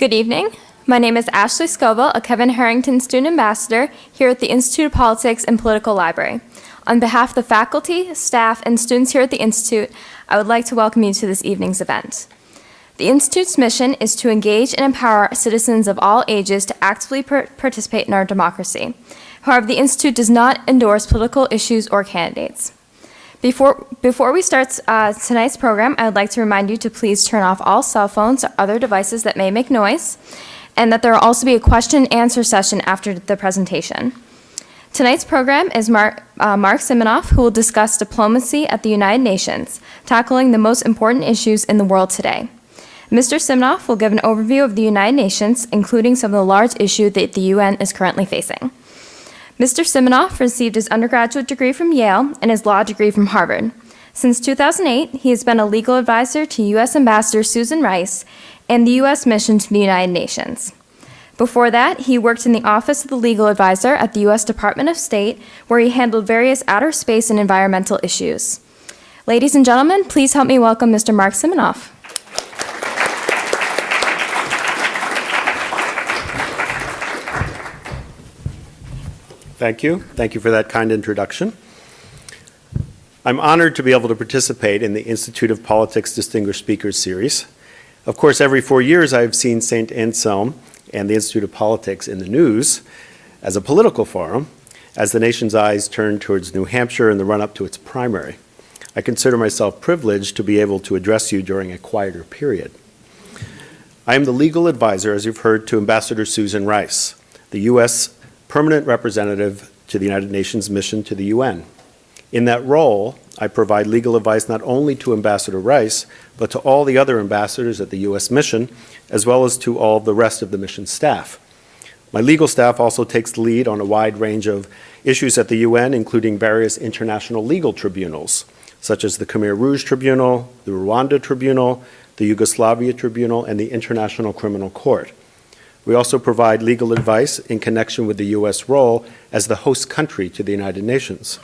Good evening. My name is Ashley Scoville, a Kevin Harrington Student Ambassador here at the Institute of Politics and Political Library. On behalf of the faculty, staff, and students here at the Institute, I would like to welcome you to this evening's event. The Institute's mission is to engage and empower citizens of all ages to actively participate in our democracy. However, the Institute does not endorse political issues or candidates. Before we start tonight's program, I would like to remind you to please turn off all cell phones or other devices that may make noise, and that there will also be a question and answer session after the presentation. Tonight's program is Mark Simonoff, who will discuss diplomacy at the United Nations, tackling the most important issues in the world today. Mr. Simonoff will give an overview of the United Nations, including some of the large issues that the UN is currently facing. Mr. Simonoff received his undergraduate degree from Yale and his law degree from Harvard. Since 2008, he has been a legal advisor to U.S. Ambassador Susan Rice and the U.S. mission to the United Nations. Before that, he worked in the Office of the Legal Advisor at the U.S. Department of State, where he handled various outer space and environmental issues. Ladies and gentlemen, please help me welcome Mr. Mark Simonoff. Thank you. Thank you for that kind introduction. I'm honored to be able to participate in the Institute of Politics Distinguished Speakers Series. Of course, every 4 years I've seen St. Anselm and the Institute of Politics in the news as a political forum as the nation's eyes turn towards New Hampshire in the run-up to its primary. I consider myself privileged to be able to address you during a quieter period. I am the legal advisor, as you've heard, to Ambassador Susan Rice, the U.S. Permanent Representative to the United Nations mission to the UN. In that role, I provide legal advice not only to Ambassador Rice, but to all the other ambassadors at the U.S. mission, as well as to all the rest of the mission staff. My legal staff also takes the lead on a wide range of issues at the UN, including various international legal tribunals, such as the Khmer Rouge Tribunal, the Rwanda Tribunal, the Yugoslavia Tribunal, and the International Criminal Court. We also provide legal advice in connection with the U.S. role as the host country to the United Nations.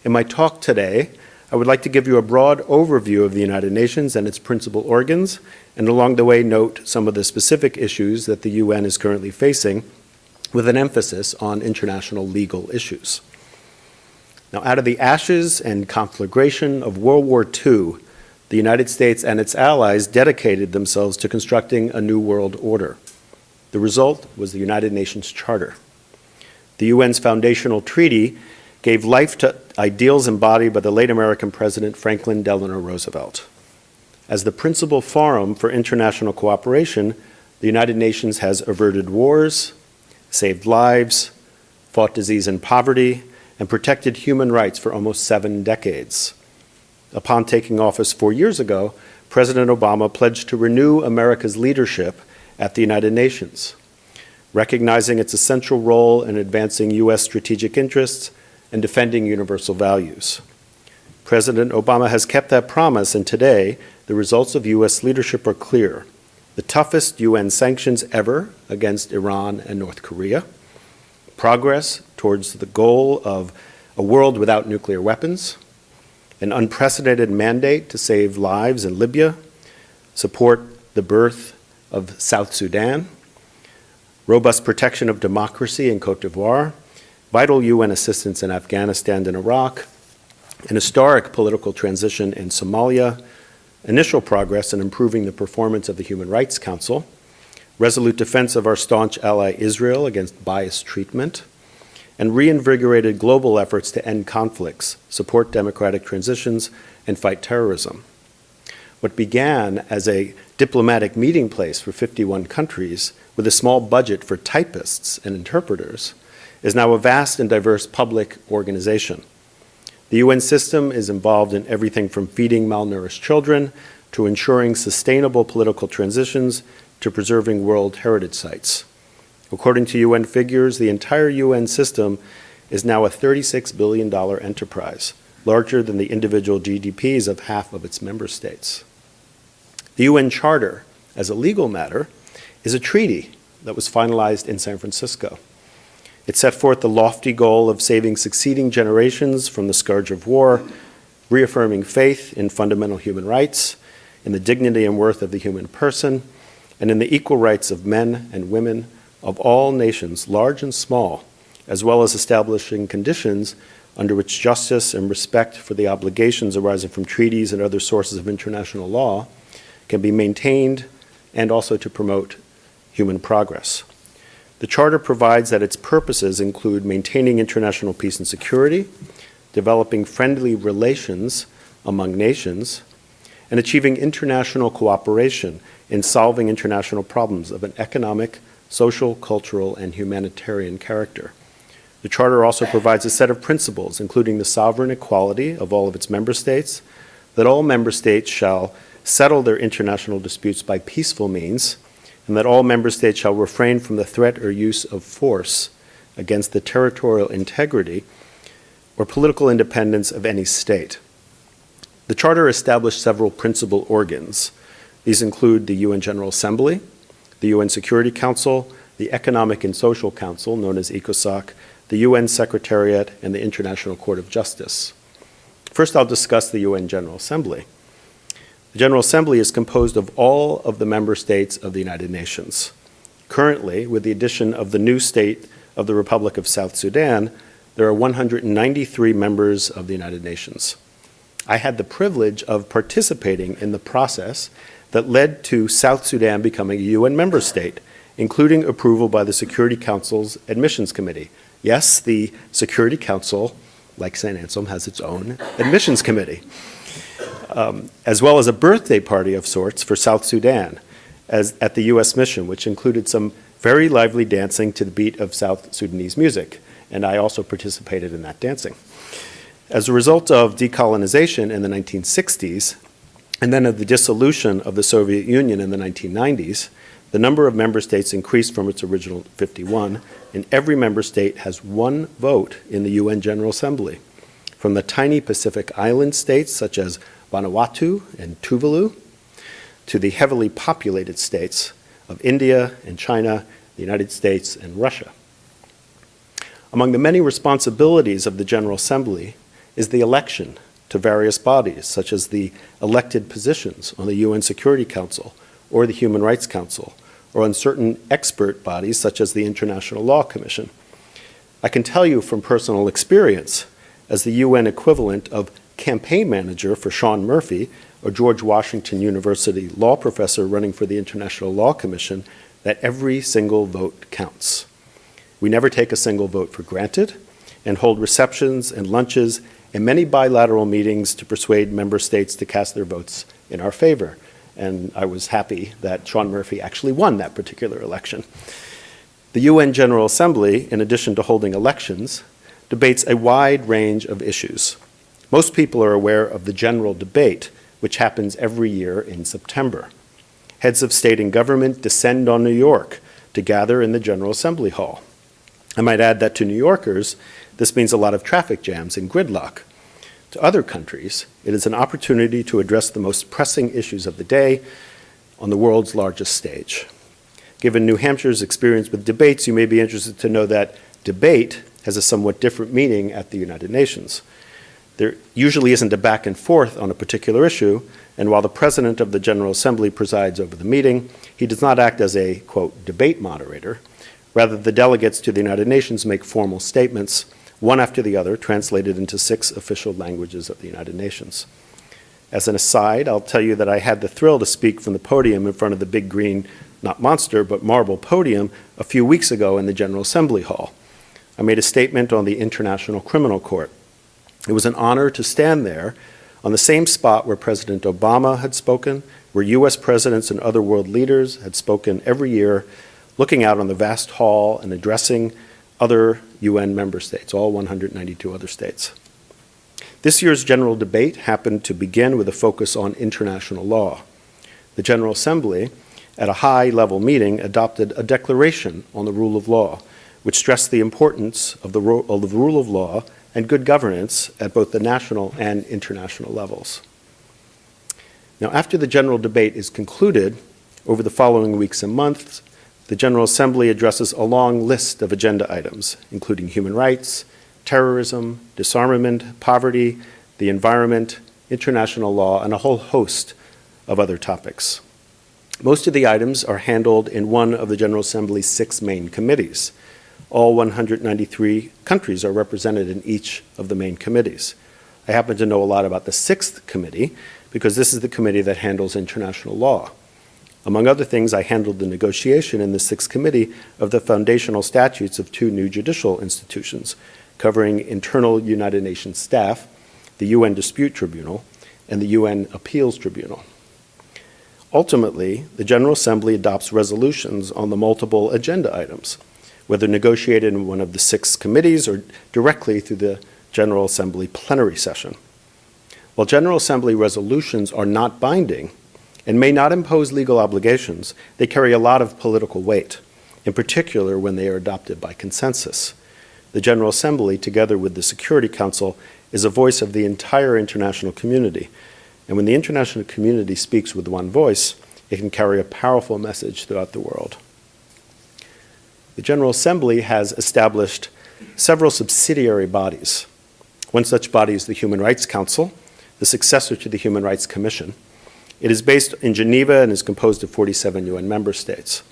In my talk today, I would like to give you a broad overview of the United Nations and its principal organs, and along the way note some of the specific issues that the UN is currently facing, with an emphasis on international legal issues. Now, out of the ashes and conflagration of World War II, the United States and its allies dedicated themselves to constructing a new world order. The result was the United Nations Charter. The UN's foundational treaty gave life to ideals embodied by the late American President Franklin Delano Roosevelt. As the principal forum for international cooperation, the United Nations has averted wars, saved lives, fought disease and poverty, and protected human rights for almost 7 decades. Upon taking office 4 years ago, President Obama pledged to renew America's leadership at the United Nations, recognizing its essential role in advancing U.S. strategic interests and defending universal values. President Obama has kept that promise, and today, the results of U.S. leadership are clear. The toughest UN sanctions ever against Iran and North Korea, progress towards the goal of a world without nuclear weapons, an unprecedented mandate to save lives in Libya, support the birth of South Sudan, robust protection of democracy in Cote d'Ivoire, vital UN assistance in Afghanistan and Iraq, an historic political transition in Somalia, initial progress in improving the performance of the Human Rights Council, resolute defense of our staunch ally Israel against biased treatment, and reinvigorated global efforts to end conflicts, support democratic transitions, and fight terrorism. What began as a diplomatic meeting place for 51 countries with a small budget for typists and interpreters is now a vast and diverse public organization. The UN system is involved in everything from feeding malnourished children to ensuring sustainable political transitions to preserving World Heritage Sites. According to UN figures, the entire UN system is now a $36 billion enterprise, larger than the individual GDPs of half of its member states. The UN Charter, as a legal matter, is a treaty that was finalized in San Francisco. It set forth the lofty goal of saving succeeding generations from the scourge of war, reaffirming faith in fundamental human rights, in the dignity and worth of the human person, and in the equal rights of men and women of all nations, large and small, as well as establishing conditions under which justice and respect for the obligations arising from treaties and other sources of international law can be maintained, and also to promote human progress. The Charter provides that its purposes include maintaining international peace and security, developing friendly relations among nations, and achieving international cooperation in solving international problems of an economic, social, cultural, and humanitarian character. The Charter also provides a set of principles, including the sovereign equality of all of its member states, that all member states shall settle their international disputes by peaceful means, and that all member states shall refrain from the threat or use of force against the territorial integrity or political independence of any state. The Charter established several principal organs. These include the UN General Assembly, the UN Security Council, the Economic and Social Council, known as ECOSOC, the UN Secretariat, and the International Court of Justice. First, I'll discuss the UN General Assembly. The General Assembly is composed of all of the member states of the United Nations. Currently, with the addition of the new state of the Republic of South Sudan, there are 193 members of the United Nations. I had the privilege of participating in the process that led to South Sudan becoming a UN member state, including approval by the Security Council's Admissions Committee. Yes, the Security Council, like St. Anselm, has its own admissions committee, as well as a birthday party of sorts for South Sudan at the U.S. mission, which included some very lively dancing to the beat of South Sudanese music, and I also participated in that dancing. As a result of decolonization in the 1960s, and then of the dissolution of the Soviet Union in the 1990s, the number of member states increased from its original 51, and every member state has one vote in the UN General Assembly. From the tiny Pacific island states such as Vanuatu and Tuvalu, to the heavily populated states of India and China, the United States, and Russia. Among the many responsibilities of the General Assembly is the election to various bodies, such as the elected positions on the UN Security Council or the Human Rights Council, or on certain expert bodies such as the International Law Commission. I can tell you from personal experience, as the UN equivalent of campaign manager for Sean Murphy, a George Washington University law professor running for the International Law Commission, that every single vote counts. We never take a single vote for granted, and hold receptions and lunches and many bilateral meetings to persuade member states to cast their votes in our favor. And I was happy that Sean Murphy actually won that particular election. The UN General Assembly, in addition to holding elections, debates a wide range of issues. Most people are aware of the general debate, which happens every year in September. Heads of state and government descend on New York to gather in the General Assembly Hall. I might add that to New Yorkers, this means a lot of traffic jams and gridlock. To other countries, it is an opportunity to address the most pressing issues of the day on the world's largest stage. Given New Hampshire's experience with debates, you may be interested to know that debate has a somewhat different meaning at the United Nations. There usually isn't a back and forth on a particular issue, and while the President of the General Assembly presides over the meeting, he does not act as a, quote, debate moderator. Rather, the delegates to the United Nations make formal statements, one after the other, translated into 6 official languages of the United Nations. As an aside, I'll tell you that I had the thrill to speak from the podium in front of the big green, not monster, but marble podium a few weeks ago in the General Assembly Hall. I made a statement on the International Criminal Court. It was an honor to stand there on the same spot where President Obama had spoken, where US presidents and other world leaders had spoken every year, looking out on the vast hall and addressing other UN member states, all 192 other states. This year's general debate happened to begin with a focus on international law. The General Assembly, at a high-level meeting, adopted a declaration on the rule of law, which stressed the importance of the rule of law and good governance at both the national and international levels. Now, after the general debate is concluded, over the following weeks and months, the General Assembly addresses a long list of agenda items, including human rights, terrorism, disarmament, poverty, the environment, international law, and a whole host of other topics. Most of the items are handled in one of the General Assembly's 6 main committees. All 193 countries are represented in each of the main committees. I happen to know a lot about the 6th committee because this is the committee that handles international law. Among other things, I handled the negotiation in the 6th committee of the foundational statutes of 2 new judicial institutions covering internal United Nations staff, the UN Dispute Tribunal, and the UN Appeals Tribunal. Ultimately, the General Assembly adopts resolutions on the multiple agenda items, whether negotiated in one of the 6 committees or directly through the General Assembly plenary session. While General Assembly resolutions are not binding and may not impose legal obligations, they carry a lot of political weight, in particular when they are adopted by consensus. The General Assembly, together with the Security Council, is a voice of the entire international community. And when the international community speaks with one voice, it can carry a powerful message throughout the world. The General Assembly has established several subsidiary bodies. One such body is the Human Rights Council, the successor to the Human Rights Commission. It is based in Geneva and is composed of 47 UN member states.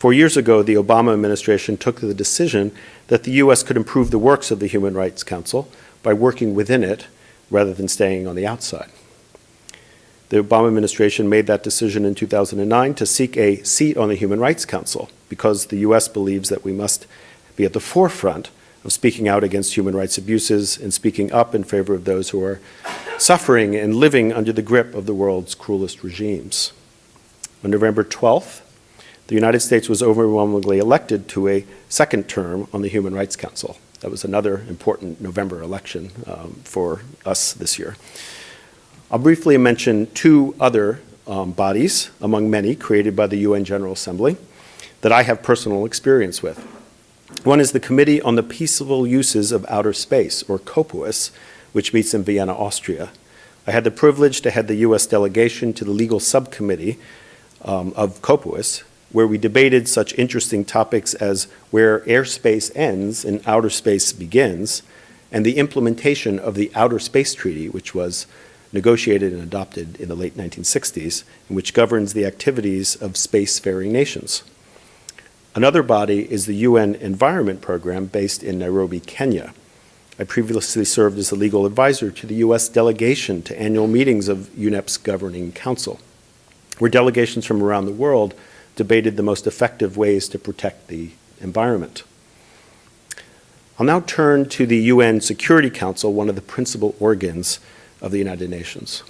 4 years ago, the Obama administration took the decision that the U.S. could improve the works of the Human Rights Council by working within it rather than staying on the outside. The Obama administration made that decision in 2009 to seek a seat on the Human Rights Council because the U.S. believes that we must be at the forefront of speaking out against human rights abuses and speaking up in favor of those who are suffering and living under the grip of the world's cruelest regimes. On November 12th, the United States was overwhelmingly elected to a 2nd term on the Human Rights Council. That was another important November election for us this year. I'll briefly mention 2 other bodies, among many, created by the UN General Assembly that I have personal experience with. One is the Committee on the Peaceful Uses of Outer Space, or COPUOS, which meets in Vienna, Austria. I had the privilege to head the U.S. delegation to the legal subcommittee of COPUOS, where we debated such interesting topics as where airspace ends and outer space begins, and the implementation of the Outer Space Treaty, which was negotiated and adopted in the late 1960s, and which governs the activities of spacefaring nations. Another body is the UN Environment Program based in Nairobi, Kenya. I previously served as the legal advisor to the U.S. delegation to annual meetings of UNEP's Governing Council, where delegations from around the world debated the most effective ways to protect the environment. I'll now turn to the UN Security Council, one of the principal organs of the United Nations.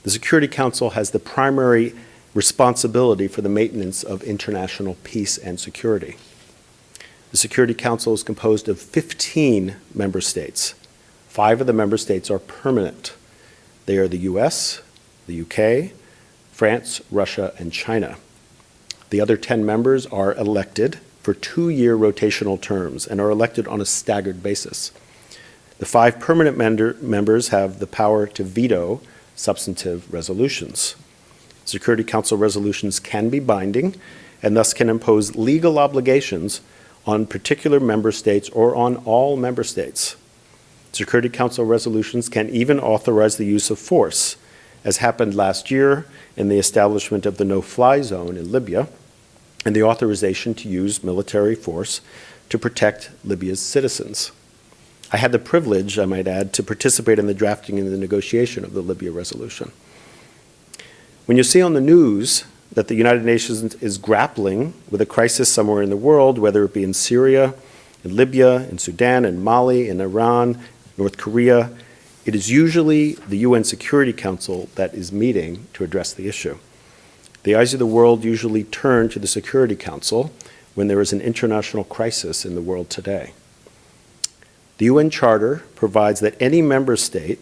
The Security Council has the primary responsibility for the maintenance of international peace and security. The Security Council is composed of 15 member states. 5 of the member states are permanent. They are the US, the UK, France, Russia, and China. The other 10 members are elected for 2-year rotational terms and are elected on a staggered basis. The 5 permanent members have the power to veto substantive resolutions. Security Council resolutions can be binding and thus can impose legal obligations on particular member states or on all member states. Security Council resolutions can even authorize the use of force, as happened last year in the establishment of the no-fly zone in Libya and the authorization to use military force to protect Libya's citizens. I had the privilege, I might add, to participate in the drafting and the negotiation of the Libya resolution. When you see on the news that the United Nations is grappling with a crisis somewhere in the world, whether it be in Syria, in Libya, in Sudan, in Mali, in Iran, North Korea, it is usually the UN Security Council that is meeting to address the issue. The eyes of the world usually turn to the Security Council when there is an international crisis in the world today. The UN Charter provides that any member state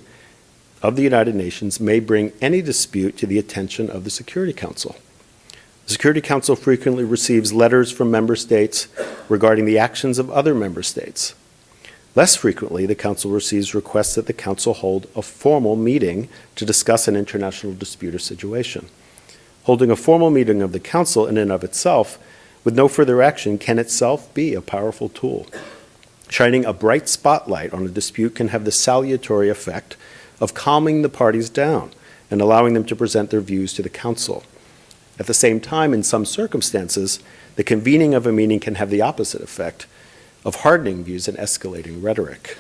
of the United Nations may bring any dispute to the attention of the Security Council. The Security Council frequently receives letters from member states regarding the actions of other member states. Less frequently, the Council receives requests that the Council hold a formal meeting to discuss an international dispute or situation. Holding a formal meeting of the Council in and of itself, with no further action, can itself be a powerful tool. Shining a bright spotlight on a dispute can have the salutary effect of calming the parties down and allowing them to present their views to the Council. At the same time, in some circumstances, the convening of a meeting can have the opposite effect of hardening views and escalating rhetoric.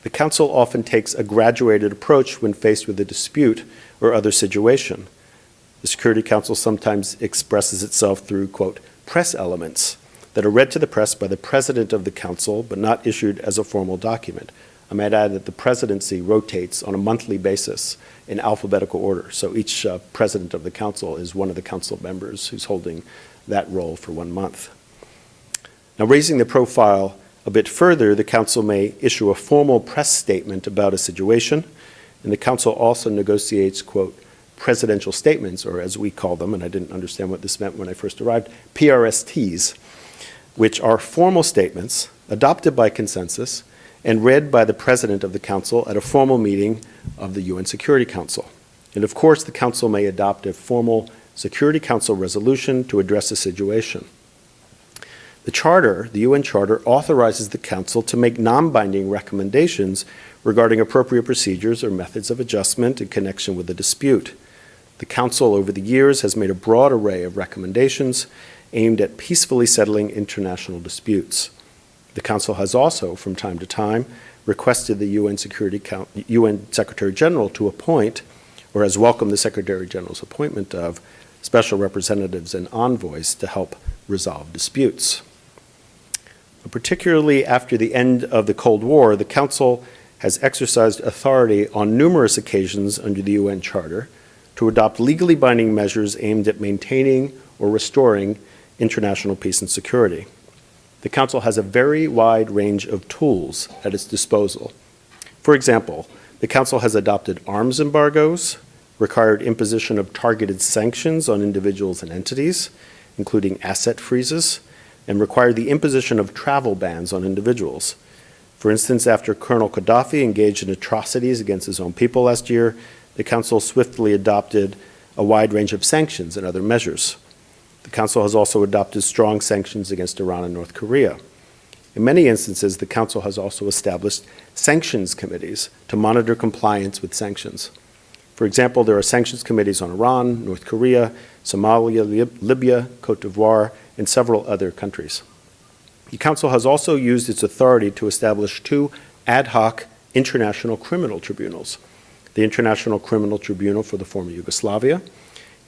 The Council often takes a graduated approach when faced with a dispute or other situation. The Security Council sometimes expresses itself through, quote, press elements that are read to the press by the President of the Council but not issued as a formal document. I might add that the presidency rotates on a monthly basis in alphabetical order, so each President of the Council is one of the Council members who's holding that role for 1 month. Now, raising the profile a bit further, the Council may issue a formal press statement about a situation, and the Council also negotiates, quote, presidential statements, or as we call them, and I didn't understand what this meant when I first arrived, PRSTs, which are formal statements adopted by consensus and read by the President of the Council at a formal meeting of the UN Security Council. And of course, the Council may adopt a formal Security Council resolution to address a situation. The Charter, the UN Charter, authorizes the Council to make non-binding recommendations regarding appropriate procedures or methods of adjustment in connection with a dispute. The Council, over the years, has made a broad array of recommendations aimed at peacefully settling international disputes. The Council has also, from time to time, requested the UN Secretary General to appoint, or has welcomed the Secretary General's appointment of, special representatives and envoys to help resolve disputes. Particularly after the end of the Cold War, the Council has exercised authority on numerous occasions under the UN Charter to adopt legally binding measures aimed at maintaining or restoring international peace and security. The Council has a very wide range of tools at its disposal. For example, the Council has adopted arms embargoes, required imposition of targeted sanctions on individuals and entities, including asset freezes, and required the imposition of travel bans on individuals. For instance, after Colonel Gaddafi engaged in atrocities against his own people last year, the Council swiftly adopted a wide range of sanctions and other measures. The Council has also adopted strong sanctions against Iran and North Korea. In many instances, the Council has also established sanctions committees to monitor compliance with sanctions. For example, there are sanctions committees on Iran, North Korea, Somalia, Libya, Cote d'Ivoire, and several other countries. The Council has also used its authority to establish 2 ad hoc international criminal tribunals, the International Criminal Tribunal for the former Yugoslavia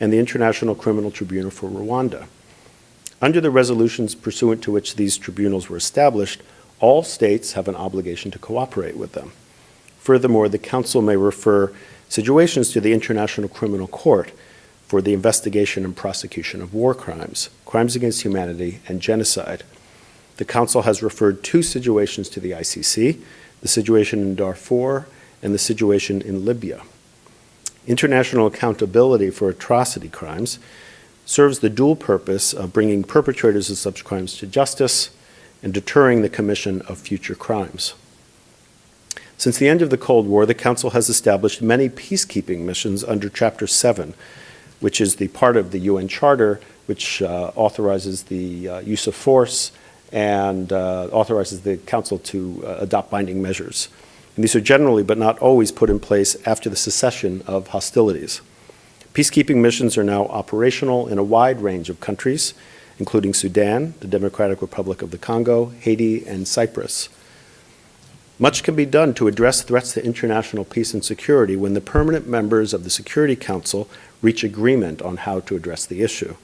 and the International Criminal Tribunal for Rwanda. Under the resolutions pursuant to which these tribunals were established, all states have an obligation to cooperate with them. Furthermore, the Council may refer situations to the International Criminal Court for the investigation and prosecution of war crimes, crimes against humanity, and genocide. The Council has referred 2 situations to the ICC, the situation in Darfur and the situation in Libya. International accountability for atrocity crimes serves the dual purpose of bringing perpetrators of such crimes to justice and deterring the commission of future crimes. Since the end of the Cold War, the Council has established many peacekeeping missions under Chapter 7, which is the part of the UN Charter which authorizes the use of force and authorizes the Council to adopt binding measures. And these are generally, but not always, put in place after the cessation of hostilities. Peacekeeping missions are now operational in a wide range of countries, including Sudan, the Democratic Republic of the Congo, Haiti, and Cyprus. Much can be done to address threats to international peace and security when the permanent members of the Security Council reach agreement on how to address the issue.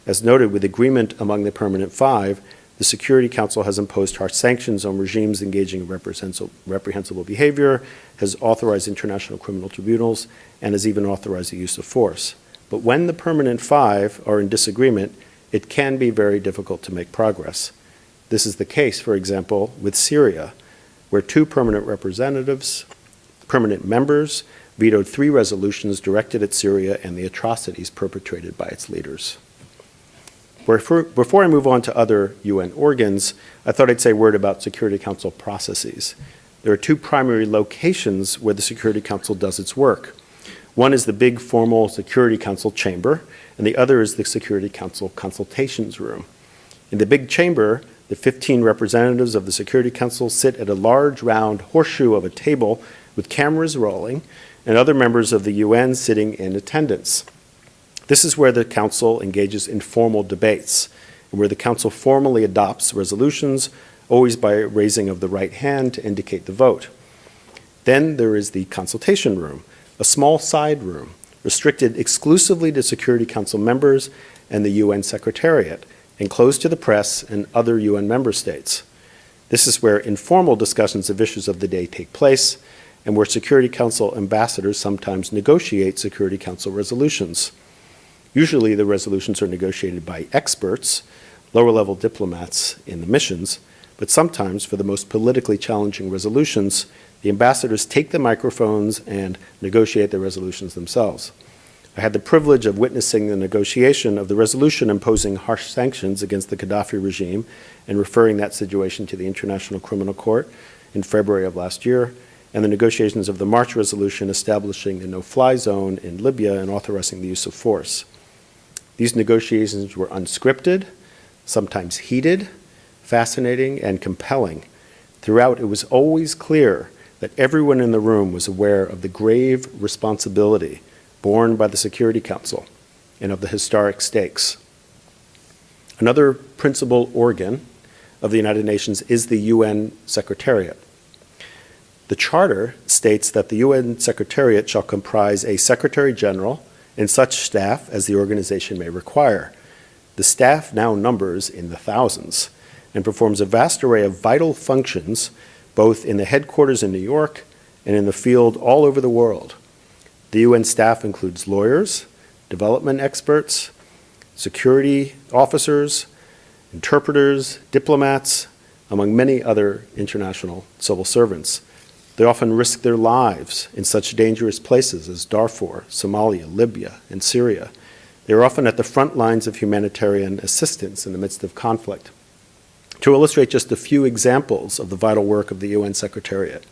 As noted, with agreement among the Permanent 5, the Security Council has imposed harsh sanctions on regimes engaging in reprehensible behavior, has authorized international criminal tribunals, and has even authorized the use of force. But when the Permanent 5 are in disagreement, it can be very difficult to make progress. This is the case, for example, with Syria, where 2 permanent members, vetoed 3 resolutions directed at Syria and the atrocities perpetrated by its leaders. Before I move on to other UN organs, I thought I'd say a word about Security Council processes. There are 2 primary locations where the Security Council does its work. One is the big formal Security Council chamber, and the other is the Security Council consultations room. In the big chamber, the 15 representatives of the Security Council sit at a large round horseshoe of a table with cameras rolling and other members of the UN sitting in attendance. This is where the Council engages in formal debates, and where the Council formally adopts resolutions, always by raising of the right hand to indicate the vote. Then there is the consultation room, a small side room, restricted exclusively to Security Council members and the UN Secretariat, and closed to the press and other UN member states. This is where informal discussions of issues of the day take place, and where Security Council ambassadors sometimes negotiate Security Council resolutions. Usually the resolutions are negotiated by experts, lower-level diplomats in the missions, but sometimes for the most politically challenging resolutions, the ambassadors take the microphones and negotiate the resolutions themselves. I had the privilege of witnessing the negotiation of the resolution imposing harsh sanctions against the Gaddafi regime and referring that situation to the International Criminal Court in February of last year, and the negotiations of the March resolution establishing a no-fly zone in Libya and authorizing the use of force. These negotiations were unscripted, sometimes heated, fascinating, and compelling. Throughout, it was always clear that everyone in the room was aware of the grave responsibility borne by the Security Council and of the historic stakes. Another principal organ of the United Nations is the UN Secretariat. The Charter states that the UN Secretariat shall comprise a Secretary General and such staff as the organization may require. The staff now numbers in the thousands and performs a vast array of vital functions both in the headquarters in New York and in the field all over the world. The UN staff includes lawyers, development experts, security officers, interpreters, diplomats, among many other international civil servants. They often risk their lives in such dangerous places as Darfur, Somalia, Libya, and Syria. They are often at the front lines of humanitarian assistance in the midst of conflict. To illustrate just a few examples of the vital work of the UN Secretariat,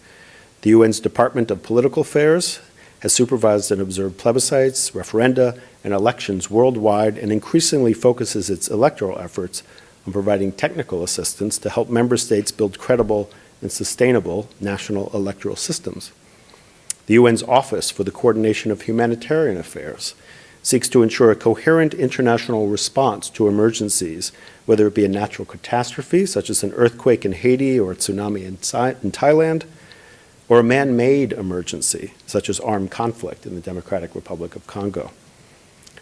the UN's Department of Political Affairs has supervised and observed plebiscites, referenda, and elections worldwide, and increasingly focuses its electoral efforts on providing technical assistance to help member states build credible and sustainable national electoral systems. The UN's Office for the Coordination of Humanitarian Affairs seeks to ensure a coherent international response to emergencies, whether it be a natural catastrophe, such as an earthquake in Haiti or a tsunami in Thailand, or a man-made emergency, such as armed conflict in the Democratic Republic of Congo.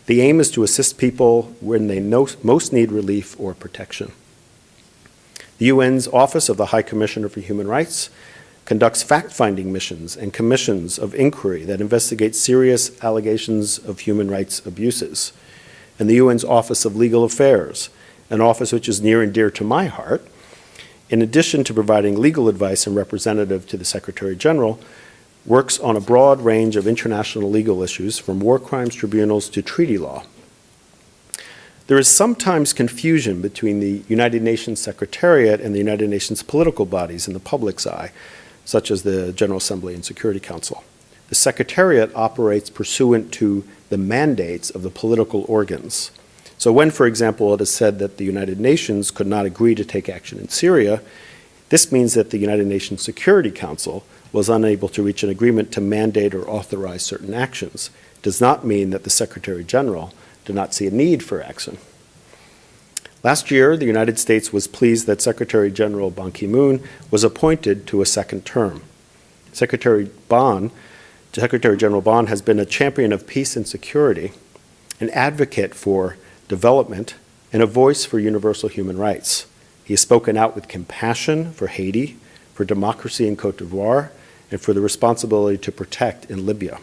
The aim is to assist people when they most need relief or protection. The UN's Office of the High Commissioner for Human Rights conducts fact-finding missions and commissions of inquiry that investigate serious allegations of human rights abuses. And the UN's Office of Legal Affairs, an office which is near and dear to my heart, in addition to providing legal advice and representative to the Secretary General, works on a broad range of international legal issues from war crimes tribunals to treaty law. There is sometimes confusion between the United Nations Secretariat and the United Nations political bodies in the public's eye, such as the General Assembly and Security Council. The Secretariat operates pursuant to the mandates of the political organs. So when, for example, it is said that the United Nations could not agree to take action in Syria, this means that the United Nations Security Council was unable to reach an agreement to mandate or authorize certain actions. It does not mean that the Secretary General did not see a need for action. Last year, the United States was pleased that Secretary General Ban Ki-moon was appointed to a second term. Secretary General Ban has been a champion of peace and security, an advocate for development, and a voice for universal human rights. He has spoken out with compassion for Haiti, for democracy in Côte d'Ivoire, and for the responsibility to protect in Libya.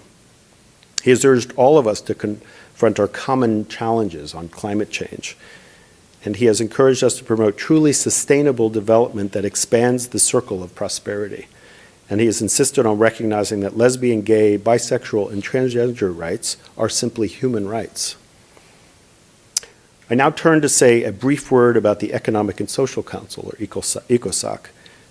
He has urged all of us to confront our common challenges on climate change, and he has encouraged us to promote truly sustainable development that expands the circle of prosperity. And he has insisted on recognizing that lesbian, gay, bisexual, and transgender rights are simply human rights. I now turn to say a brief word about the Economic and Social Council, or ECOSOC.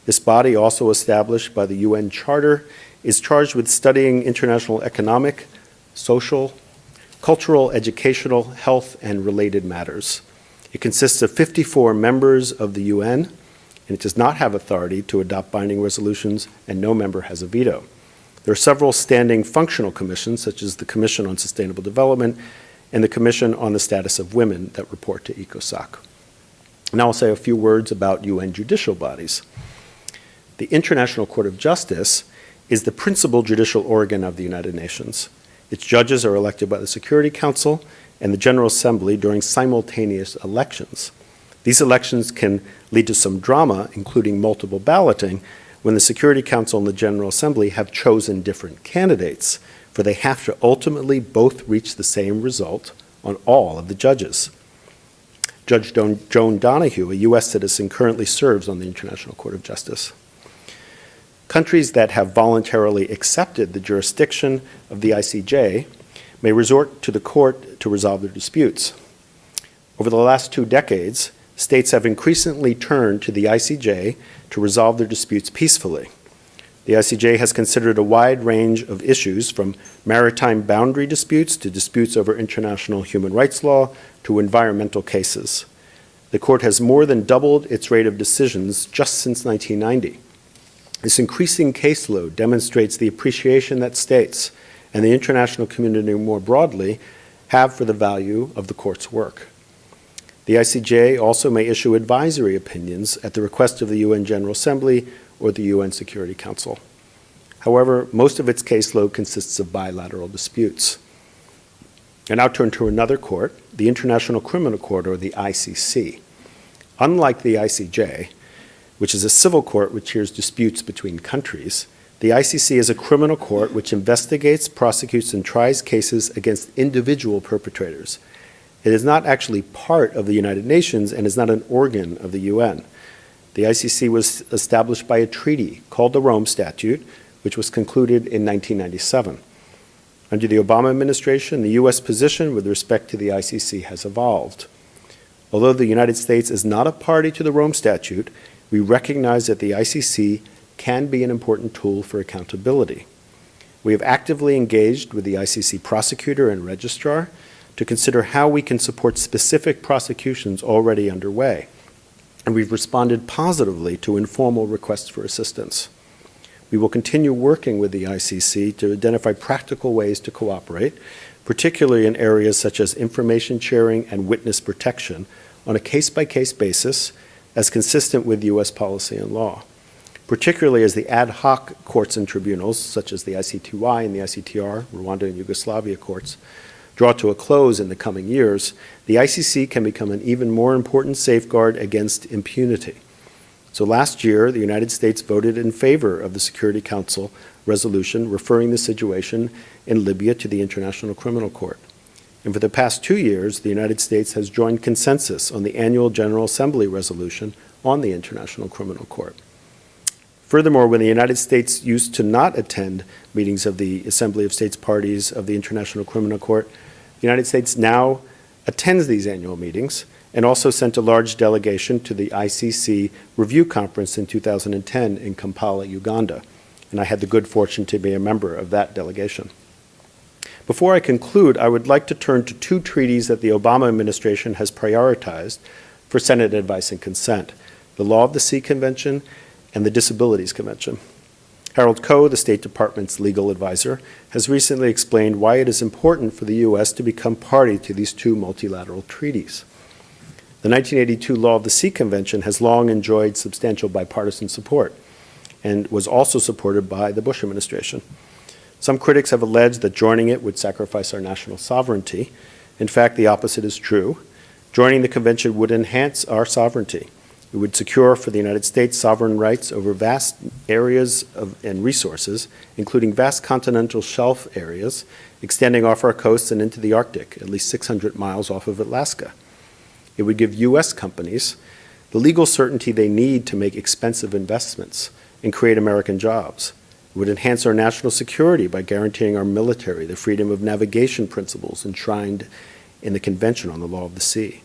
This body, also established by the UN Charter, is charged with studying international economic, social, cultural, educational, health, and related matters. It consists of 54 members of the UN, and it does not have authority to adopt binding resolutions, and no member has a veto. There are several standing functional commissions, such as the Commission on Sustainable Development and the Commission on the Status of Women that report to ECOSOC. Now I'll say a few words about UN judicial bodies. The International Court of Justice is the principal judicial organ of the United Nations. Its judges are elected by the Security Council and the General Assembly during simultaneous elections. These elections can lead to some drama, including multiple balloting, when the Security Council and the General Assembly have chosen different candidates, for they have to ultimately both reach the same result on all of the judges. Judge Joan Donoghue, a U.S. citizen, currently serves on the International Court of Justice. Countries that have voluntarily accepted the jurisdiction of the ICJ may resort to the court to resolve their disputes. Over the last 2 decades, states have increasingly turned to the ICJ to resolve their disputes peacefully. The ICJ has considered a wide range of issues, from maritime boundary disputes to disputes over international human rights law to environmental cases. The court has more than doubled its rate of decisions just since 1990. This increasing caseload demonstrates the appreciation that states and the international community more broadly have for the value of the court's work. The ICJ also may issue advisory opinions at the request of the UN General Assembly or the UN Security Council. However, most of its caseload consists of bilateral disputes. I now turn to another court, the International Criminal Court, or the ICC. Unlike the ICJ, which is a civil court which hears disputes between countries, the ICC is a criminal court which investigates, prosecutes, and tries cases against individual perpetrators. It is not actually part of the United Nations and is not an organ of the UN. The ICC was established by a treaty called the Rome Statute, which was concluded in 1997. Under the Obama administration, the U.S. position with respect to the ICC has evolved. Although the United States is not a party to the Rome Statute, we recognize that the ICC can be an important tool for accountability. We have actively engaged with the ICC prosecutor and registrar to consider how we can support specific prosecutions already underway, and we've responded positively to informal requests for assistance. We will continue working with the ICC to identify practical ways to cooperate, particularly in areas such as information sharing and witness protection, on a case-by-case basis as consistent with U.S. policy and law. Particularly as the ad hoc courts and tribunals, such as the ICTY and the ICTR, Rwanda and Yugoslavia courts, draw to a close in the coming years, the ICC can become an even more important safeguard against impunity. So last year, the United States voted in favor of the Security Council resolution referring the situation in Libya to the International Criminal Court. And for the past 2 years, the United States has joined consensus on the annual General Assembly resolution on the International Criminal Court. Furthermore, when the United States used to not attend meetings of the Assembly of States Parties of the International Criminal Court, the United States now attends these annual meetings and also sent a large delegation to the ICC Review Conference in 2010 in Kampala, Uganda, and I had the good fortune to be a member of that delegation. Before I conclude, I would like to turn to 2 treaties that the Obama administration has prioritized for Senate advice and consent: the Law of the Sea Convention and the Disabilities Convention. Harold Koh, the State Department's legal advisor, has recently explained why it is important for the U.S. to become party to these 2 multilateral treaties. The 1982 Law of the Sea Convention has long enjoyed substantial bipartisan support and was also supported by the Bush administration. Some critics have alleged that joining it would sacrifice our national sovereignty. In fact, the opposite is true. Joining the convention would enhance our sovereignty. It would secure for the United States sovereign rights over vast areas and resources, including vast continental shelf areas extending off our coasts and into the Arctic, at least 600 miles off of Alaska. It would give U.S. companies the legal certainty they need to make expensive investments and create American jobs. It would enhance our national security by guaranteeing our military the freedom of navigation principles enshrined in the Convention on the Law of the Sea.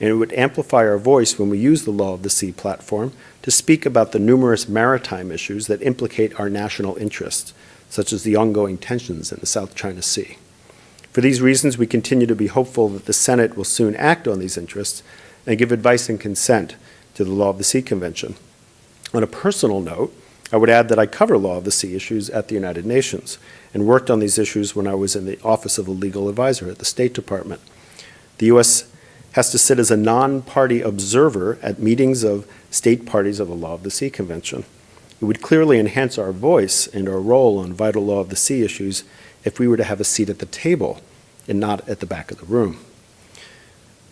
And it would amplify our voice when we use the Law of the Sea platform to speak about the numerous maritime issues that implicate our national interests, such as the ongoing tensions in the South China Sea. For these reasons, we continue to be hopeful that the Senate will soon act on these interests and give advice and consent to the Law of the Sea Convention. On a personal note, I would add that I cover law of the sea issues at the United Nations and worked on these issues when I was in the Office of a Legal Advisor at the State Department. The U.S. has to sit as a non-party observer at meetings of state parties of the Law of the Sea Convention. It would clearly enhance our voice and our role on vital law of the sea issues if we were to have a seat at the table and not at the back of the room.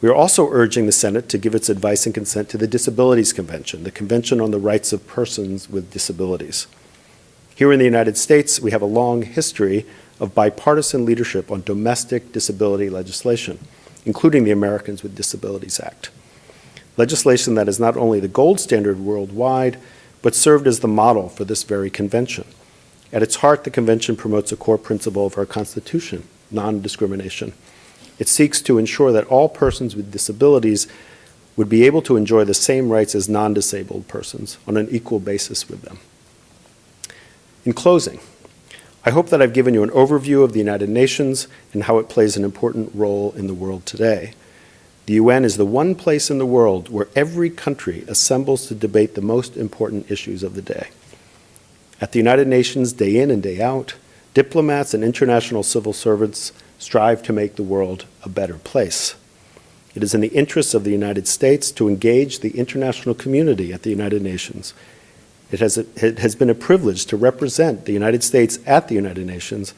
We are also urging the Senate to give its advice and consent to the Disabilities Convention, the Convention on the Rights of Persons with Disabilities. Here in the United States, we have a long history of bipartisan leadership on domestic disability legislation, including the Americans with Disabilities Act. Legislation that is not only the gold standard worldwide, but served as the model for this very convention. At its heart, the convention promotes a core principle of our Constitution, non-discrimination. It seeks to ensure that all persons with disabilities would be able to enjoy the same rights as non-disabled persons on an equal basis with them. In closing, I hope that I've given you an overview of the United Nations and how it plays an important role in the world today. The UN is the one place in the world where every country assembles to debate the most important issues of the day. At the United Nations, day in and day out, diplomats and international civil servants strive to make the world a better place. It is in the interests of the United States to engage the international community at the United Nations. It has been a privilege to represent the United States at the United Nations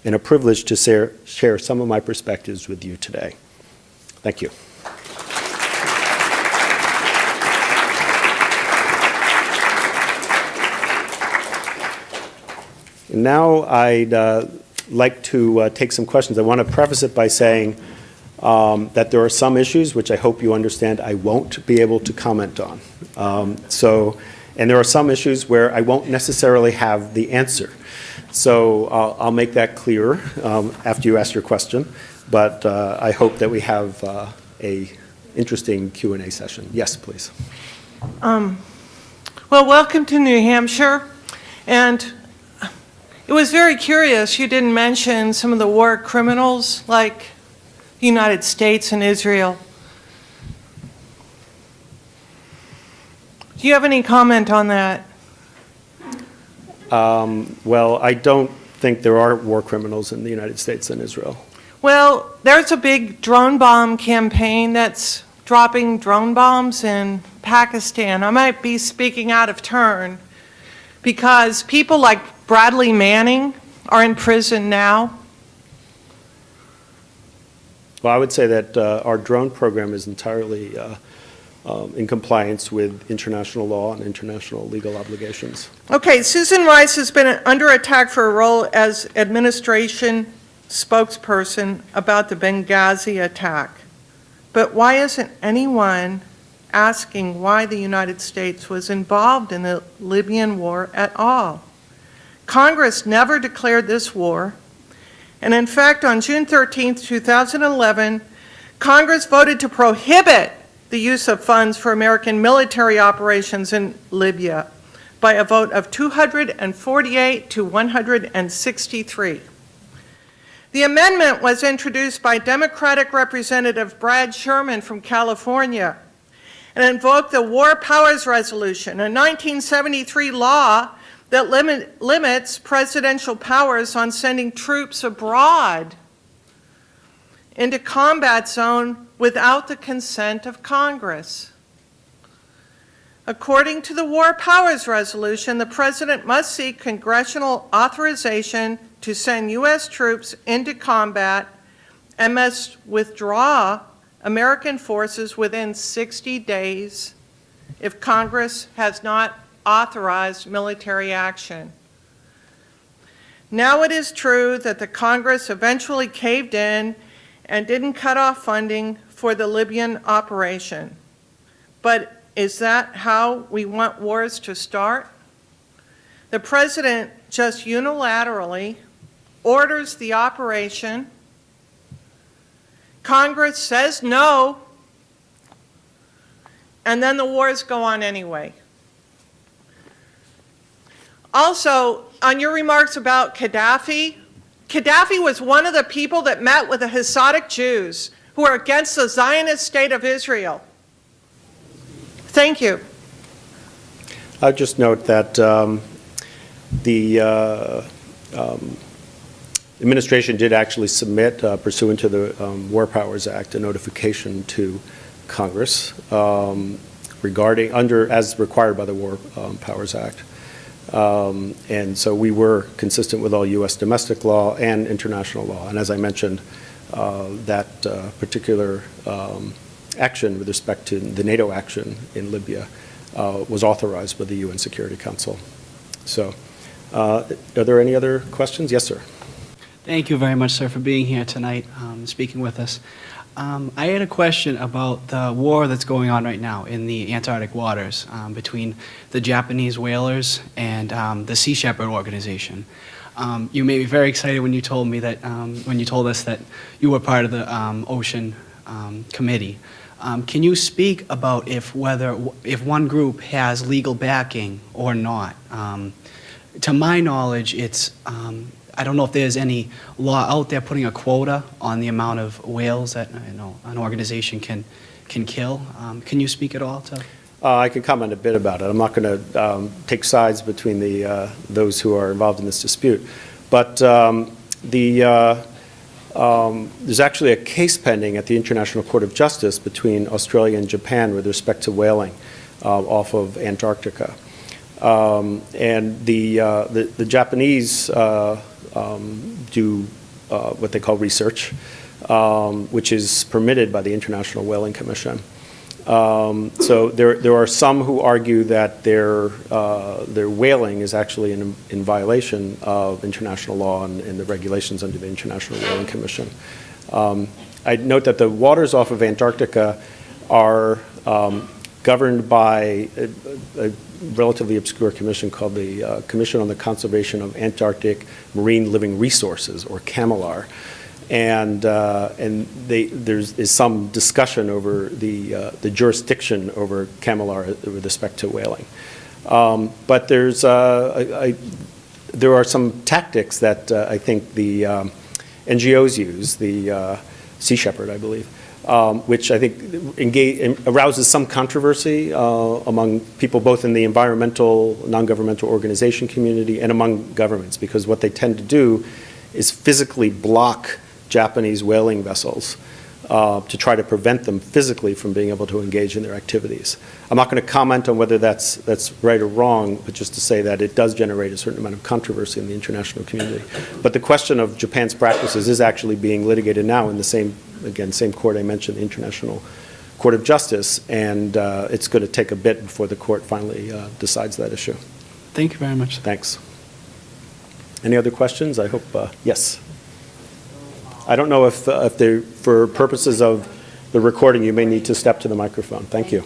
and a privilege to share some of my perspectives with you today. Thank you. And now I'd like to take some questions. I want to preface it by saying that there are some issues which I hope you understand I won't be able to comment on. And there are some issues where I won't necessarily have the answer. So I'll make that clear after you ask your question. But I hope that we have a interesting Q&A session. Yes, please. Well, welcome to New Hampshire. And it was very curious you didn't mention some of the war criminals like the United States and Israel. Do you have any comment on that? Well, I don't think there are war criminals in the United States and Israel. Well, there's a big drone bomb campaign that's dropping drone bombs in Pakistan. I might be speaking out of turn because people like Bradley Manning are in prison now. Well, I would say that our drone program is entirely in compliance with international law and international legal obligations. Okay, Susan Rice has been under attack for a role as administration spokesperson about the Benghazi attack. But why isn't anyone asking why the United States was involved in the Libyan war at all? Congress never declared this war. And in fact, on June 13, 2011, Congress voted to prohibit the use of funds for American military operations in Libya by a vote of 248 to 163. The amendment was introduced by Democratic Representative Brad Sherman from California and invoked the War Powers Resolution, a 1973 law that limits presidential powers on sending troops abroad into combat zone without the consent of Congress. According to the War Powers Resolution, the president must seek congressional authorization to send U.S. troops into combat and must withdraw American forces within 60 days if Congress has not authorized military action. Now it is true that the Congress eventually caved in and didn't cut off funding for the Libyan operation. But is that how we want wars to start? The president just unilaterally orders the operation. Congress says no, and then the wars go on anyway. Also, on your remarks about Gaddafi, Gaddafi was one of the people that met with the Hasidic Jews who are against the Zionist state of Israel. Thank you. I'll just note that The administration did actually submit, pursuant to the War Powers Act, a notification to Congress regarding, as required by the War Powers Act. And so we were consistent with all U.S. domestic law and international law. And as I mentioned, that particular action with respect to the NATO action in Libya was authorized by the UN Security Council. So are there any other questions? Yes, sir. Thank you very much, sir, for being here tonight, speaking with us. I had a question about the war that's going on right now in the Antarctic waters between the Japanese whalers and the Sea Shepherd organization. You made me very excited when you told me that, when you told us that you were part of the Ocean Committee. Can you speak about if one group has legal backing or not? To my knowledge, it's I don't know if there's any law out there putting a quota on the amount of whales that an organization can kill. Can you speak at all to? I can comment a bit about it. I'm not going to take sides between those who are involved in this dispute, but there's actually a case pending at the International Court of Justice between Australia and Japan with respect to whaling off of Antarctica. And the Japanese do what they call research, which is permitted by the International Whaling Commission. So there are some who argue that their whaling is actually in violation of international law and the regulations under the International Whaling Commission. I'd note that the waters off of Antarctica are governed by a relatively obscure commission called the Commission on the Conservation of Antarctic Marine Living Resources, or CAMLR. And there's some discussion over the jurisdiction over CAMLR with respect to whaling. But there are some tactics that I think the NGOs use, the Sea Shepherd, I believe, which I think arouses some controversy among people both in the environmental, non-governmental organization community and among governments, because what they tend to do is physically block Japanese whaling vessels to try to prevent them physically from being able to engage in their activities. I'm not going to comment on whether that's right or wrong, but just to say that it does generate a certain amount of controversy in the international community. But the question of Japan's practices is actually being litigated now in the same court I mentioned, the International Court of Justice, and it's going to take a bit before the court finally decides that issue. Thank you very much. Thanks. Any other questions? I hope, yes. I don't know if for purposes of the recording, you may need to step to the microphone. Thank you.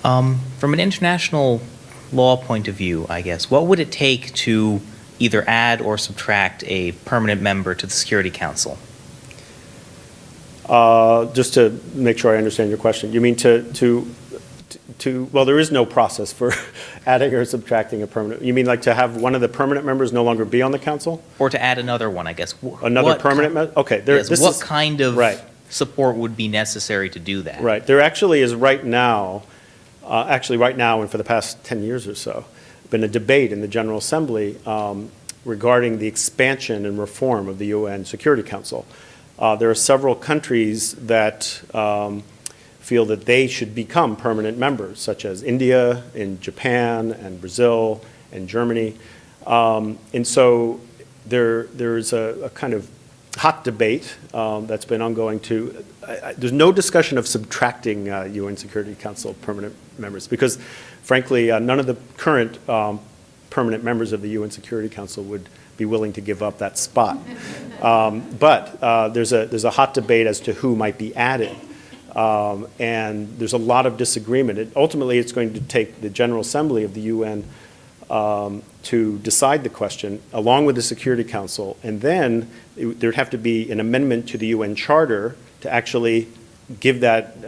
From an international law point of view, I guess, what would it take to either add or subtract a permanent member to the Security Council? Just to make sure I understand your question, you mean well, there is no process for adding or subtracting a permanent. You mean like to have one of the permanent members no longer be on the council? Or to add another one, I guess. Another permanent member? Okay. What kind of support would be necessary to do that? Right. There actually is right now and for the past 10 years or so, been a debate in the General Assembly regarding the expansion and reform of the UN Security Council. There are several countries that feel that they should become permanent members, such as India and Japan and Brazil and Germany. And so there's a kind of hot debate that's been ongoing too. There's no discussion of subtracting UN Security Council permanent members because, frankly, none of the current permanent members of the UN Security Council would be willing to give up that spot. But there's a hot debate as to who might be added. And there's a lot of disagreement. Ultimately, it's going to take the General Assembly of the UN to decide the question, along with the Security Council, and then there'd have to be an amendment to the UN Charter to actually give that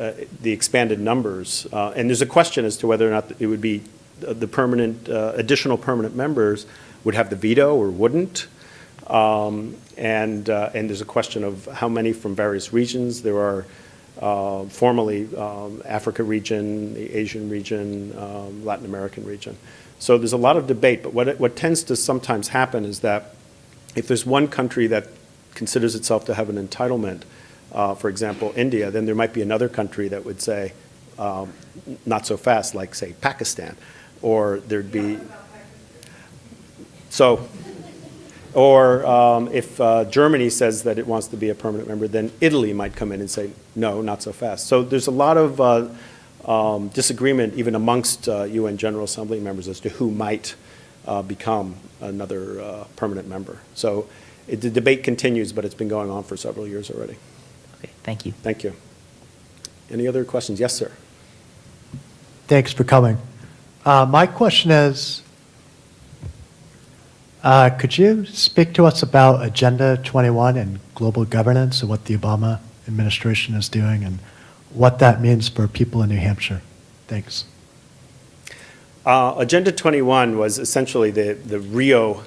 the expanded numbers. And there's a question as to whether or not it would be the permanent, additional permanent members would have the veto or wouldn't. And there's a question of how many from various regions. There are formerly Africa region, the Asian region, Latin American region. So there's a lot of debate, but what tends to sometimes happen is that if there's one country that considers itself to have an entitlement, for example, India, then there might be another country that would say, not so fast, like, say, Pakistan. Or there'd be, so, or if Germany says that it wants to be a permanent member, then Italy might come in and say, no, not so fast. So there's a lot of disagreement even amongst UN General Assembly members as to who might become another permanent member. So the debate continues, but it's been going on for several years already. Okay, thank you. Thank you. Any other questions? Yes, sir. Thanks for coming. My question is, could you speak to us about Agenda 21 and global governance and what the Obama administration is doing and what that means for people in New Hampshire? Thanks. Agenda 21 was essentially the Rio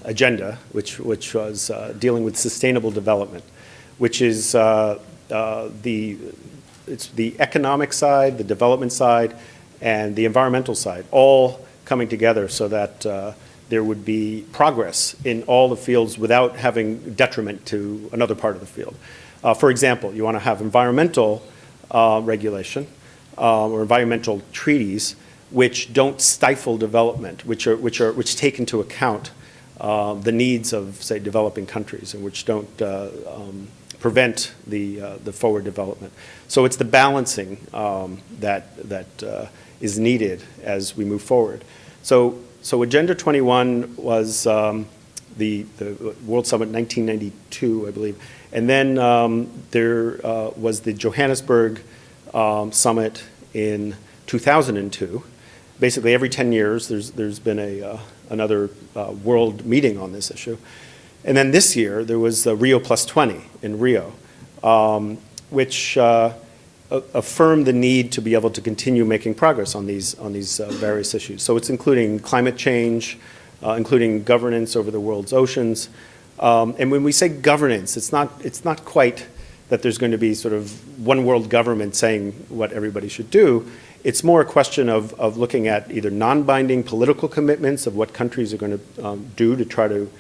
agenda, which was dealing with sustainable development, which is it's the economic side, the development side, and the environmental side, all coming together so that there would be progress in all the fields without having detriment to another part of the field. For example, you want to have environmental regulation or environmental treaties which don't stifle development, which take into account the needs of, say, developing countries, and which don't prevent the forward development. So it's the balancing that is needed as we move forward. So Agenda 21 was the World Summit 1992, I believe, and then there was the Johannesburg Summit in 2002. Basically, every 10 years, there's been another world meeting on this issue. And then this year, there was Rio Plus 20 in Rio, which affirmed the need to be able to continue making progress on these various issues. So it's including climate change, including governance over the world's oceans. And when we say governance, it's not quite that there's going to be sort of one world government saying what everybody should do. It's more a question of looking at either non-binding political commitments of what countries are going to do to try to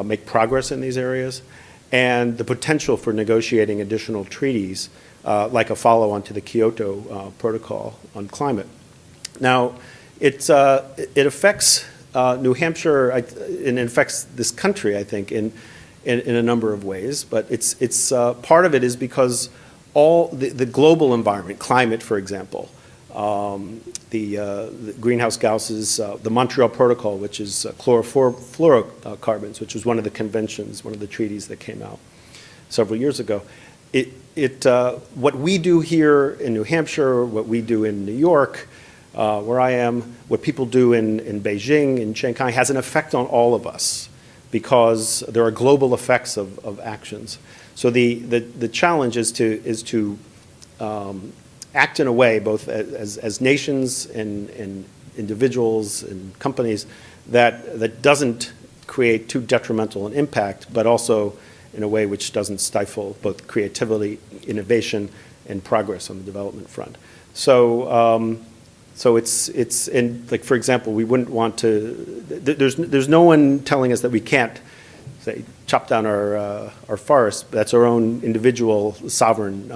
make progress in these areas, and the potential for negotiating additional treaties, like a follow-on to the Kyoto Protocol on climate. Now, it affects New Hampshire, and it affects this country, I think, in a number of ways. But it's part of it is because all the global environment, climate, for example, the greenhouse gases, the Montreal Protocol, which is chlorofluorocarbons, which was one of the conventions, one of the treaties that came out several years ago. What we do here in New Hampshire, what we do in New York, where I am, what people do in Beijing, in Shanghai, has an effect on all of us because there are global effects of actions. So the challenge is to act in a way, both as nations and individuals and companies, that doesn't create too detrimental an impact, but also in a way which doesn't stifle both creativity, innovation, and progress on the development front. So it's in, like, for example, we wouldn't want to. There's no one telling us that we can't, say, chop down our forests. That's our own individual sovereign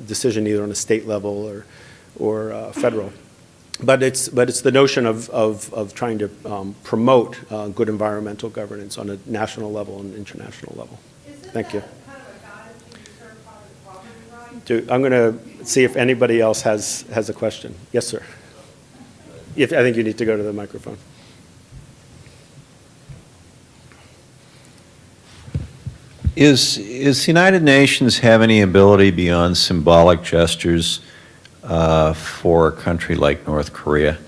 decision, either on a state level or federal. But it's the notion of trying to promote good environmental governance on a national level and international level. Thank you. Kind of a guide to certify the property right? I'm going to see if anybody else has a question. Yes, sir. I think you need to go to the microphone. Is the United Nations have any ability beyond symbolic gestures for a country like North Korea?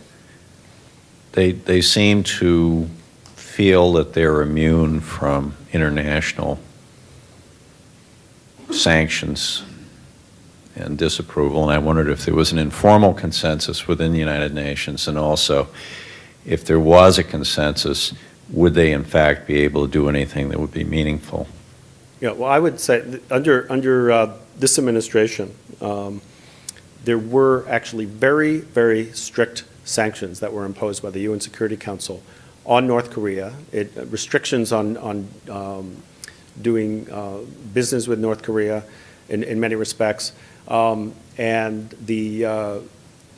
They seem to feel that they're immune from international sanctions and disapproval, and I wondered if there was an informal consensus within the United Nations, and also if there was a consensus, would they in fact be able to do anything that would be meaningful? Yeah, well, I would say that under this administration, there were actually very, very strict sanctions that were imposed by the UN Security Council on North Korea. Restrictions on doing business with North Korea in many respects. And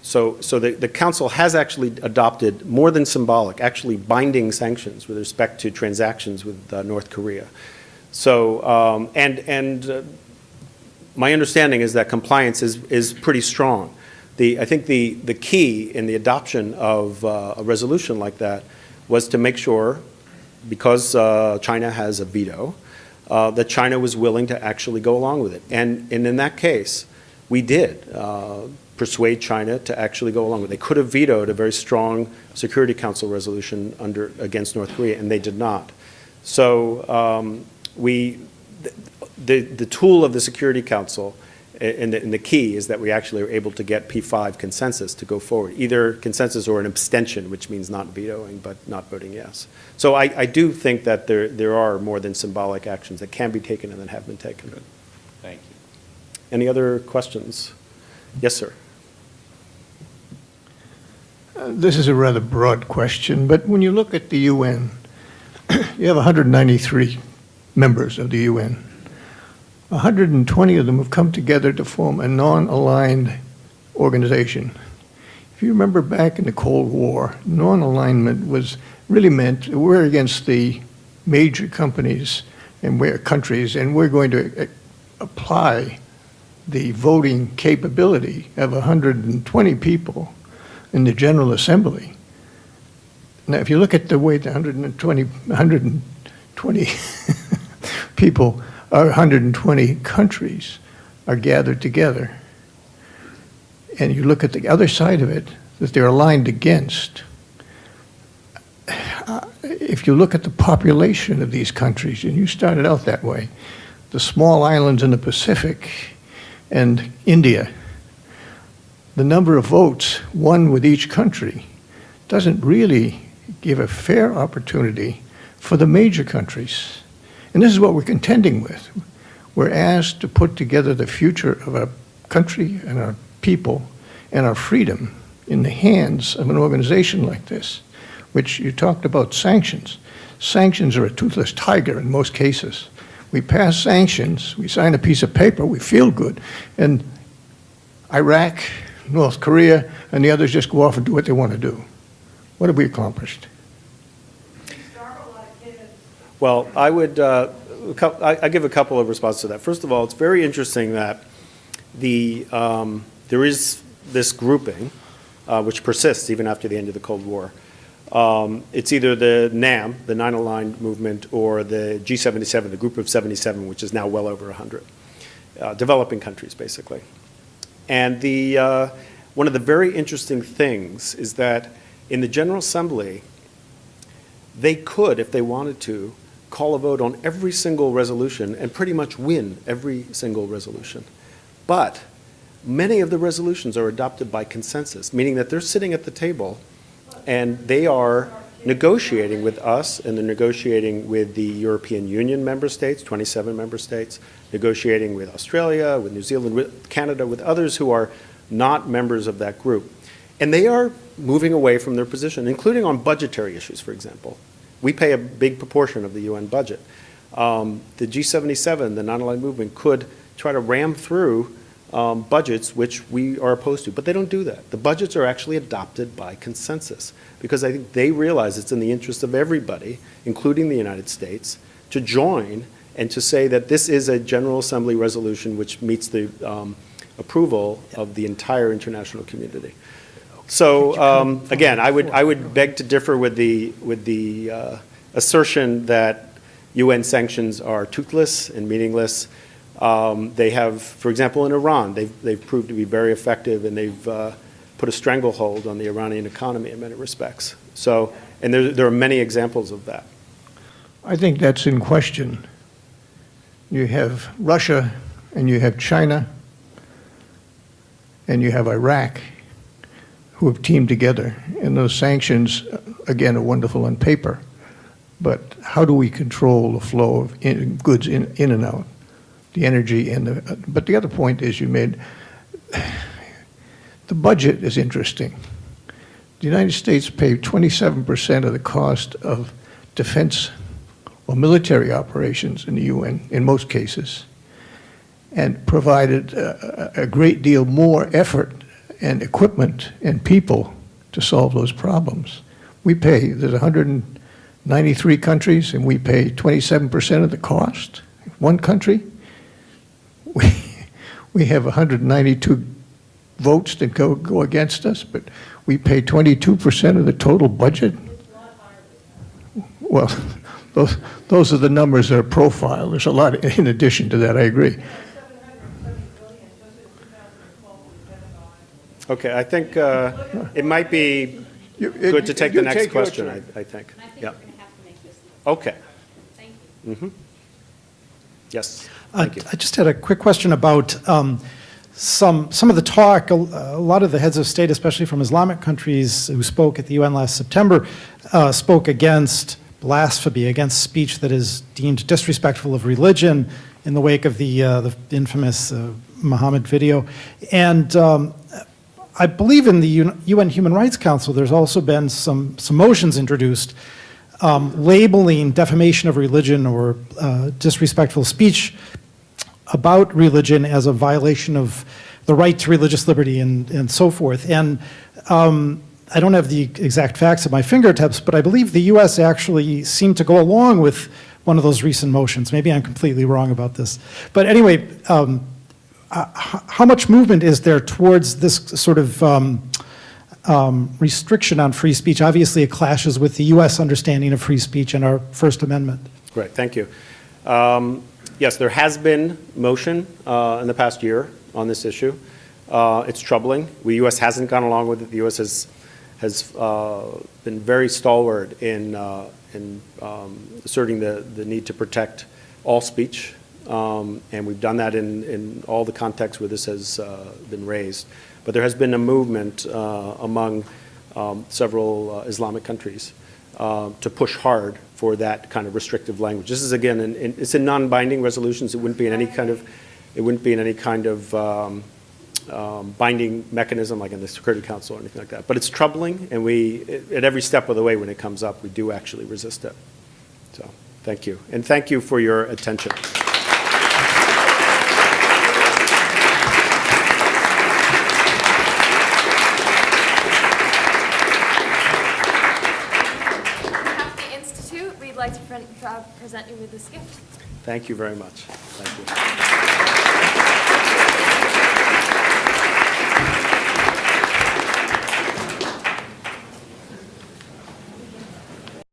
so the Council has actually adopted more than symbolic, actually binding sanctions with respect to transactions with North Korea. So, my understanding is that compliance is pretty strong. I think the key in the adoption of a resolution like that was to make sure, because China has a veto, that China was willing to actually go along with it. And in that case, we did persuade China to actually go along with it. They could have vetoed a very strong Security Council resolution against North Korea, and they did not. So the tool of the Security Council and the key is that we actually are able to get P5 consensus to go forward, either consensus or an abstention, which means not vetoing but not voting yes. So I do think that there are more than symbolic actions that can be taken and that have been taken. Good. Thank you. Any other questions? Yes, sir. This is a rather broad question, but when you look at the UN, you have 193 members of the UN. 120 of them have come together to form a non-aligned organization. If you remember back in the Cold War, non-alignment was really meant we're against the major companies and countries, and we're going to apply the voting capability of 120 people in the General Assembly. Now, if you look at the way the 120 people, 120 countries are gathered together, and you look at the other side of it that they're aligned against, if you look at the population of these countries, and you started out that way, the small islands in the Pacific and India, the number of votes, one with each country, doesn't really give a fair opportunity for the major countries. And this is what we're contending with. We're asked to put together the future of our country and our people and our freedom in the hands of an organization like this, which you talked about sanctions. Sanctions are a toothless tiger in most cases. We pass sanctions, we sign a piece of paper, we feel good, and Iraq, North Korea, and the others just go off and do what they want to do. What have we accomplished? Well, I would I give a couple of responses to that. First of all, it's very interesting that there is this grouping, which persists even after the end of the Cold War. It's either the NAM, the Non-Aligned Movement, or the G77, the Group of 77, which is now well over 100, developing countries, basically. And one of the very interesting things is that in the General Assembly, they could, if they wanted to, call a vote on every single resolution and pretty much win every single resolution. But many of the resolutions are adopted by consensus, meaning that they're sitting at the table and they are negotiating with us, and they're negotiating with the European Union member states, 27 member states, negotiating with Australia, with New Zealand, with Canada, with others who are not members of that group. And they are moving away from their position, including on budgetary issues, for example. We pay a big proportion of the UN budget. The G77, the Non-Aligned Movement, could try to ram through budgets which we are opposed to, but they don't do that. The budgets are actually adopted by consensus because I think they realize it's in the interest of everybody, including the United States, to join and to say that this is a General Assembly resolution which meets the approval of the entire international community. So again, I would beg to differ with the assertion that UN sanctions are toothless and meaningless. They have, for example, in Iran, they've proved to be very effective, and they've put a stranglehold on the Iranian economy in many respects. So, and there are many examples of that. I think that's in question. You have Russia, and you have China, and you have Iraq, who have teamed together. And those sanctions, again, are wonderful on paper. But how do we control the flow of goods in and out? The energy and but the other point is you made, the budget is interesting The United States paid 27% of the cost of defense or military operations in the UN, in most cases, and provided a great deal more effort and equipment and people to solve those problems. We pay, there's 193 countries, and we pay 27% of the cost. One country, we have 192 votes that go against us, but we pay 22% of the total budget. Well, those are the numbers that are profiled. There's a lot in addition to that, I agree. Okay, I think it might be good to take the next question, I think. And I think Yeah. we're going to have to make this. Okay. Thank you. Mm-hmm. Yes, thank you. I just had a quick question about some of the talk. A lot of the heads of state, especially from Islamic countries who spoke at the UN last September, spoke against blasphemy, against speech that is deemed disrespectful of religion in the wake of the infamous Muhammad video. And I believe in the UN Human Rights Council, there's also been some motions introduced labeling defamation of religion or disrespectful speech about religion as a violation of the right to religious liberty and so forth. And I don't have the exact facts at my fingertips, but I believe the U.S. actually seemed to go along with one of those recent motions. Maybe I'm completely wrong about this. But anyway, how much movement is there towards this sort of restriction on free speech? Obviously, it clashes with the U.S. understanding of free speech and our First Amendment. Great, thank you. Yes, there has been motion in the past year on this issue. It's troubling. The U.S. hasn't gone along with it. The U.S. has been very stalwart in asserting the need to protect all speech. And we've done that in all the contexts where this has been raised. But there has been a movement among several Islamic countries to push hard for that kind of restrictive language. This is again, it's in non-binding resolutions. It wouldn't be in any kind of binding mechanism like in the Security Council or anything like that. But it's troubling, and at every step of the way when it comes up, we do actually resist it. So thank you, and thank you for your attention. We'd like to present you with this gift. Thank you very much. Thank you.